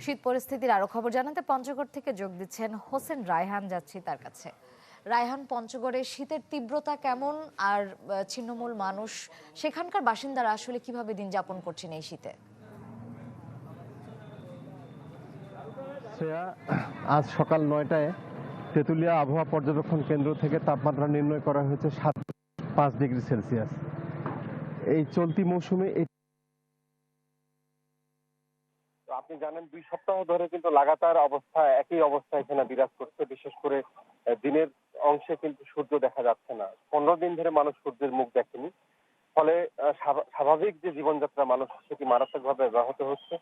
শীত পরিস্থিতির আরো খবর জানাতে পঞ্চগড় থেকে যোগ দিচ্ছেন হোসেন রায়হান। যাচ্ছি তার কাছে। রায়হান, পঞ্চগড়ে শীতের তীব্রতা কেমন, আর ছিন্নমূল মানুষ সেখানকার বাসিন্দারা আসলে কিভাবে দিন যাপন করছেন এই শীতে? আজ সকাল ৯টায় তেঁতুলিয়া আবহাওয়া পর্যবেক্ষণ কেন্দ্র থেকে তাপমাত্রা নির্ণয় করা হয়েছে 5 ডিগ্রি সেলসিয়াস। এই চলতি মৌসুমে আপনি জানেন 2 সপ্তাহ ধরে কিন্তু লাগাতার একই অবস্থা এখানে বিরাজ করছে। বিশেষ করে দিনের অংশে কিন্তু সূর্য দেখা যাচ্ছে না। 15 দিন ধরে মানুষ সূর্যের মুখ দেখেনি। ফলে স্বাভাবিক যে জীবনযাত্রা মানুষ সেটি মারাত্মকভাবে ব্যাহত হচ্ছে।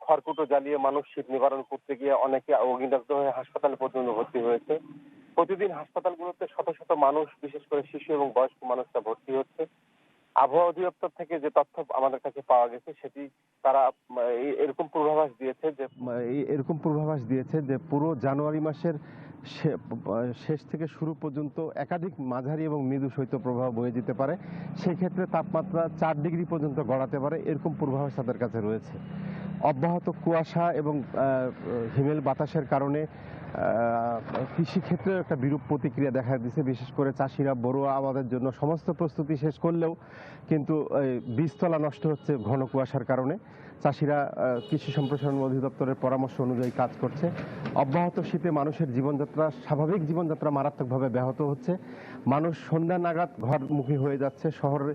খড়কুটো জ্বালিয়ে মানুষ শীত নিবারণ করতে গিয়ে অনেকে অগ্নিদগ্ধ হয়ে হাসপাতালে পর্যন্ত ভর্তি হয়েছে। প্রতিদিন হাসপাতালগুলোতে শত শত মানুষ, বিশেষ করে শিশু এবং বয়স্ক মানুষরা ভর্তি হচ্ছে। আবহাওয়া অধিদপ্তর থেকে যে তথ্য আমাদের কাছে পাওয়া গেছে সেটি তারা এরকম পূর্বাভাস দিয়েছে যে পুরো জানুয়ারি মাসের শেষ থেকে শুরু পর্যন্ত একাধিক মাঝারি এবং মৃদু শৈত্যপ্রবাহ বয়ে যেতে পারে। সেই ক্ষেত্রে তাপমাত্রা 4 ডিগ্রি পর্যন্ত গড়াতে পারে, এরকম পূর্বাভাস তাদের কাছে রয়েছে। অব্যাহত কুয়াশা এবং হিমেল বাতাসের কারণে কৃষিক্ষেত্রে একটা বিরূপ প্রতিক্রিয়া দেখা দিচ্ছে। বিশেষ করে চাষিরা বড়ুয়া আবাদের জন্য সমস্ত প্রস্তুতি শেষ করলেও কিন্তু বীজতলা নষ্ট হচ্ছে ঘন কুয়াশার কারণে। চাষিরা কৃষি সম্প্রসারণ অধিদপ্তরের পরামর্শ অনুযায়ী কাজ করছে। অব্যাহত শীতে মানুষের জীবনযাত্রা, স্বাভাবিক জীবনযাত্রা মারাত্মকভাবে ব্যাহত হচ্ছে। মানুষ সন্ধ্যা নাগাদ ঘরমুখী হয়ে যাচ্ছে। শহরের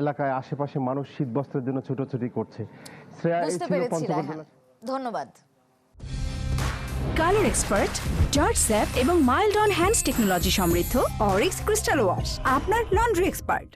এলাকায় আশেপাশে মানুষ শীত বস্ত্রের জন্য ছুটোছুটি করছে। ধন্যবাদ। কালার এক্সপার্ট, জর্জ স্যাপ এবং মাইল্ড অন হ্যান্ডস টেকনোলজি সমৃদ্ধ অরিক্স ক্রিস্টাল ওয়াশ আপনার লন্ড্রি এক্সপার্ট।